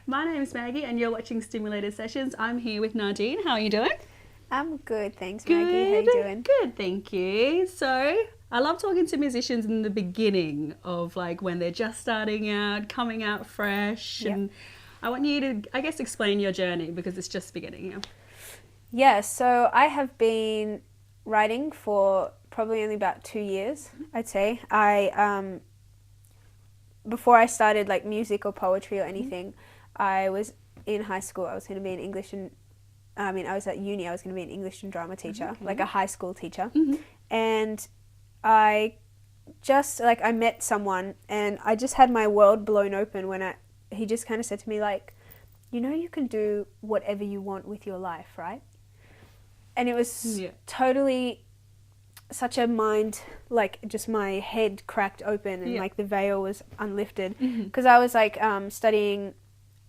My name is Maggie and you're watching Stimulated Sessions. I'm here with Nardine. How are you doing? I'm good, thanks Maggie. How you doing? Good, thank you. So I love talking to musicians in the beginning of like when they're just starting out, coming out fresh. Yep. And I want you to, I guess, explain your journey because it's just beginning now. Yeah, so I have been writing for probably only about 2 years, I'd say. Before I started like music or poetry or anything, I was in high school. I was going to be an English and I was at uni. I was going to be an English and drama teacher, like a high school teacher. And I met someone and I just had my world blown open when he just kind of said to me like, you can do whatever you want with your life, right? And it was totally such a mind, like just my head cracked open and like the veil was unlifted because I was like studying.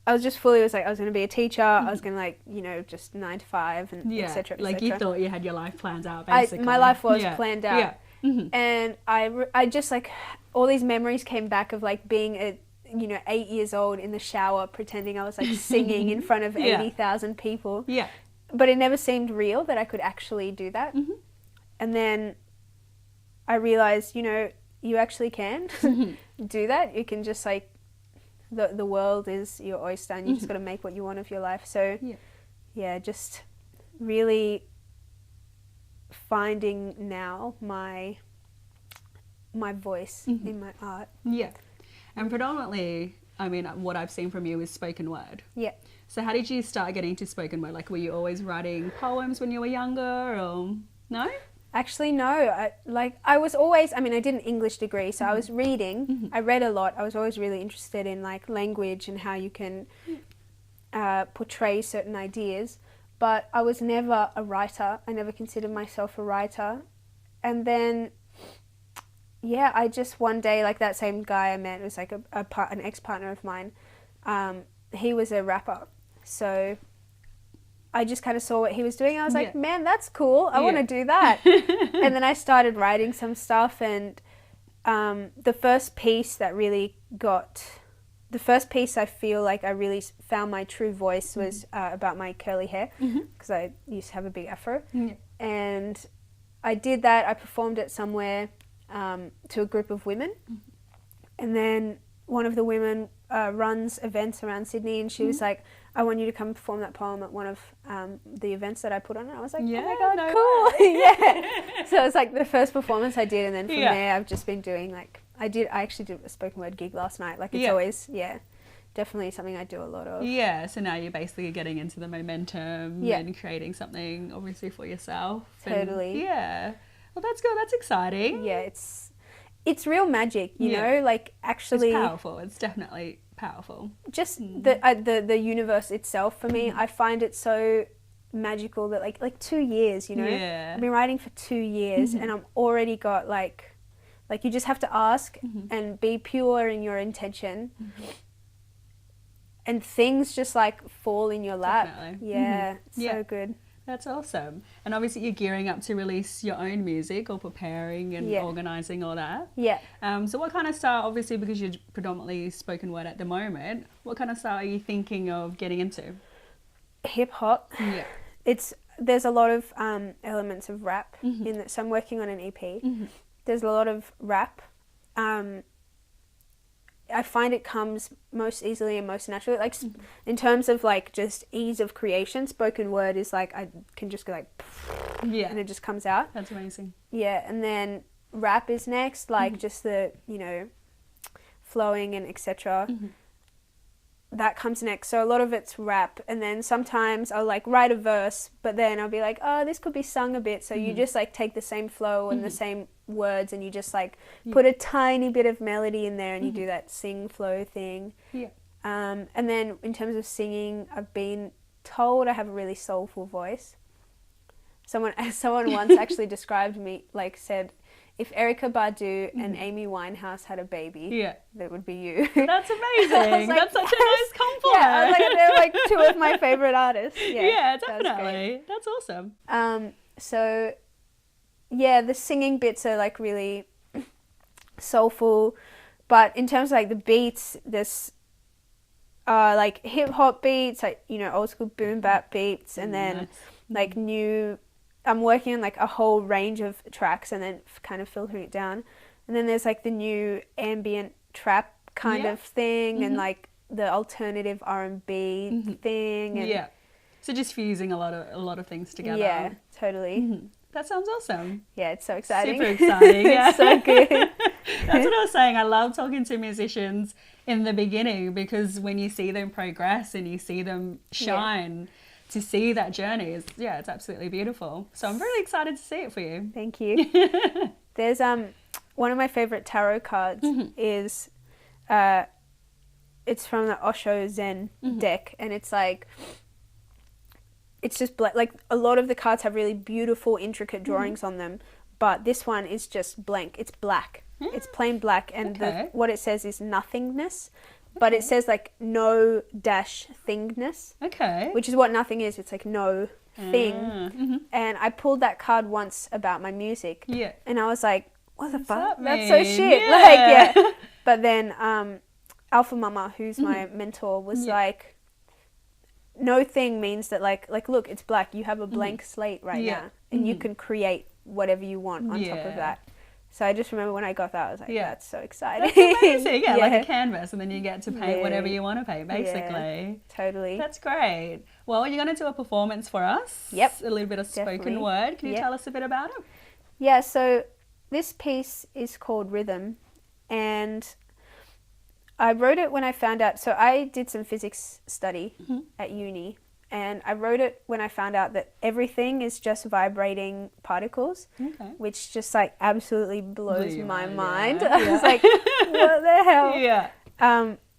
I was just fully I was going to be a teacher. I was going to like, just 9 to 5 and et cetera, et like cetera. you thought you had your life planned out basically. My life was planned out. Yeah. And I just like all these memories came back of like being 8 years old in the shower pretending I was like singing in front of 80,000 people. Yeah. But it never seemed real that I could actually do that. And then I realized, you actually can do that. You can just like, the world is your oyster and you just got to make what you want of your life. So just really finding now my voice in my art. Yeah. And predominantly, what I've seen from you is spoken word. Yeah. So how did you start getting into spoken word? Like, were you always writing poems when you were younger or no? Actually, no. I was always, I did an English degree, so I was reading. I read a lot. I was always really interested in like language and how you can portray certain ideas. But I was never a writer. I never considered myself a writer. And then, I just one day, like that same guy I met, was like an ex-partner of mine. He was a rapper. So I just kind of saw what he was doing. I was like, man, that's cool. I want to do that. And then I started writing some stuff. And the first piece I feel like I really found my true voice was about my curly hair because I used to have a big afro. And I did that. I performed it somewhere to a group of women. And then one of the women runs events around Sydney and she was like, I want you to come perform that poem at one of the events that I put on. And I was like, oh my God, cool. So it was like the first performance I did. And then from there, I've just been doing like, I actually did a spoken word gig last night. Like it's always, definitely something I do a lot of. Yeah, so now you're basically getting into the momentum and creating something obviously for yourself. Totally. And, well, that's good. That's exciting. Yeah, it's real magic, you know, like actually. It's powerful. It's definitely powerful. Just the universe itself for me, I find it so magical that like 2 years, I've been writing for 2 years and I'm already got like you just have to ask and be pure in your intention and things just like fall in your lap. Definitely. So good. That's awesome. And obviously you're gearing up to release your own music or preparing and organising all that. Yeah. So what kind of style, obviously because you're predominantly spoken word at the moment, what kind of style are you thinking of getting into? Hip hop. Yeah. There's a lot of elements of rap in it. So I'm working on an EP. There's a lot of rap. I find it comes most easily and most naturally. Like in terms of like just ease of creation, spoken word is like I can just go like and it just comes out. That's amazing. Yeah, and then rap is next, like just the flowing and etc. That comes next. So a lot of it's rap, and then sometimes I'll like write a verse, but then I'll be like, oh, this could be sung a bit. So you just like take the same flow and the same words and you just like put a tiny bit of melody in there and you do that sing flow thing. And then in terms of singing, I've been told I have a really soulful voice. Someone once actually described me, like said, if Erykah Badu and Amy Winehouse had a baby, that would be you. That's amazing. That's such a nice compliment. Yeah, I was like, they're like two of my favorite artists. Yeah, definitely. That's awesome. So, the singing bits are like really soulful, but in terms of like the beats, like hip hop beats, like, you know, old school boom bap beats, and then Nice. like new. I'm working on like a whole range of tracks, and then kind of filtering it down. And then there's like the new ambient trap kind Yeah. of thing, and like the alternative R&B thing, and Yeah. So just fusing a lot of things together. yeah, totally. That sounds awesome. Yeah, it's so exciting. Super exciting. Yeah. It's so good. That's what I was saying. I love talking to musicians in the beginning, because when you see them progress and you see them shine, to see that journey is, it's absolutely beautiful. So I'm really excited to see it for you. Thank you. There's one of my favorite tarot cards is it's from the Osho Zen deck, and it's like, it's just like a lot of the cards have really beautiful, intricate drawings on them, but this one is just blank. It's black. It's plain black, and what it says is nothingness, but it says like no dash thingness. Okay. Which is what nothing is. It's like no thing. And I pulled that card once about my music. Yeah. And I was like, what the fuck? that That's so mean? shit. Yeah. Like, yeah. But then Alpha Mama, who's my mentor, was like, no thing means that like look, it's black. You have a blank slate right now, and you can create whatever you want on top of that. So I just remember when I got that, I was like, that's so exciting. That's amazing. Yeah, like a canvas, and then you get to paint whatever you want to paint, basically. Yeah, totally. That's great. Well, you're going to do a performance for us. Yep. A little bit of spoken Definitely. word. Can you tell us a bit about it? Yeah, so this piece is called Rhythm, and I wrote it when I found out. So I did some physics study at uni, and I wrote it when I found out that everything is just vibrating particles, which just like absolutely blows my mind. Yeah. I was like, what the hell? Yeah.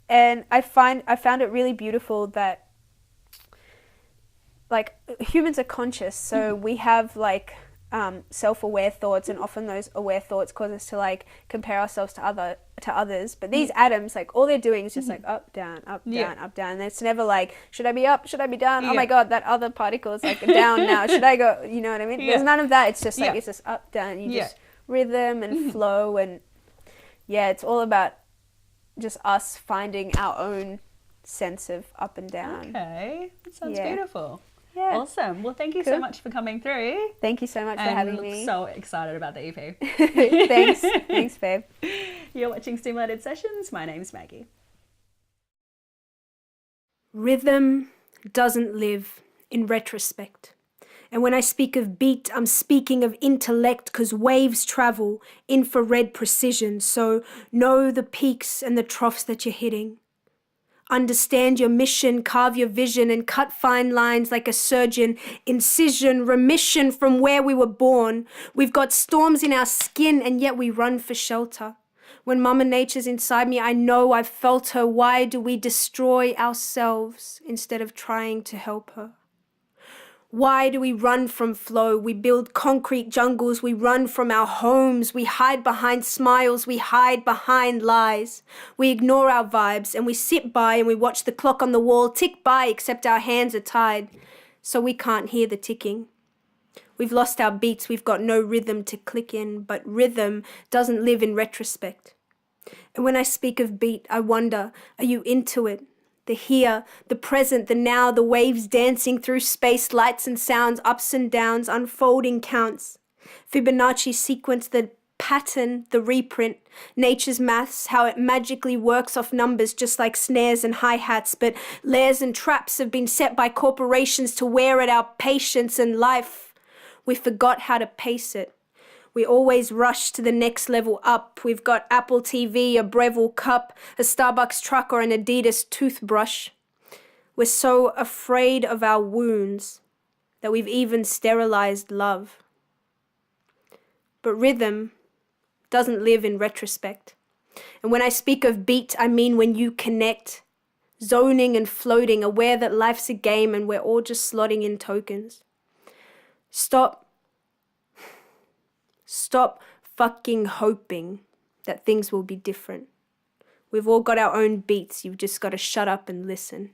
And I found it really beautiful that like humans are conscious, so we have like self-aware thoughts, and often those aware thoughts cause us to like compare ourselves to others, but these atoms, like all they're doing is just like up down up down up down, and it's never like, should I be up, should I be down, oh my god, that other particle is like down now, should I go, you know what I mean? There's none of that. It's just like it's just up down, you just rhythm and flow, and it's all about just us finding our own sense of up and down. Okay, that sounds beautiful. Yeah. Awesome. Well, thank you so much for coming through. Thank you so much for having me. I'm so excited about the EP. Thanks, babe. You're watching Stimulated Sessions. My name's Maggie. Rhythm doesn't live in retrospect. And when I speak of beat, I'm speaking of intellect, 'cause waves travel infrared precision. So know the peaks and the troughs that you're hitting. Understand your mission, carve your vision, and cut fine lines like a surgeon. Incision, remission from where we were born. We've got storms in our skin, and yet we run for shelter. When Mama Nature's inside me, I know I've felt her. Why do we destroy ourselves instead of trying to help her? Why do we run from flow? We build concrete jungles, we run from our homes, we hide behind smiles, we hide behind lies. We ignore our vibes and we sit by and we watch the clock on the wall tick by, except our hands are tied, so we can't hear the ticking. We've lost our beats, we've got no rhythm to click in, but rhythm doesn't live in retrospect. And when I speak of beat, I wonder, are you into it? The here, the present, the now, the waves dancing through space, lights and sounds, ups and downs, unfolding counts. Fibonacci sequence, the pattern, the reprint, nature's maths, how it magically works off numbers just like snares and hi-hats, but layers and traps have been set by corporations to wear at our patience and life. We forgot how to pace it. We always rush to the next level up. We've got Apple TV, a Breville cup, a Starbucks truck, or an Adidas toothbrush. We're so afraid of our wounds that we've even sterilized love. But rhythm doesn't live in retrospect. And when I speak of beat, I mean when you connect, zoning and floating, aware that life's a game and we're all just slotting in tokens. Stop fucking hoping that things will be different. We've all got our own beats. You've just got to shut up and listen.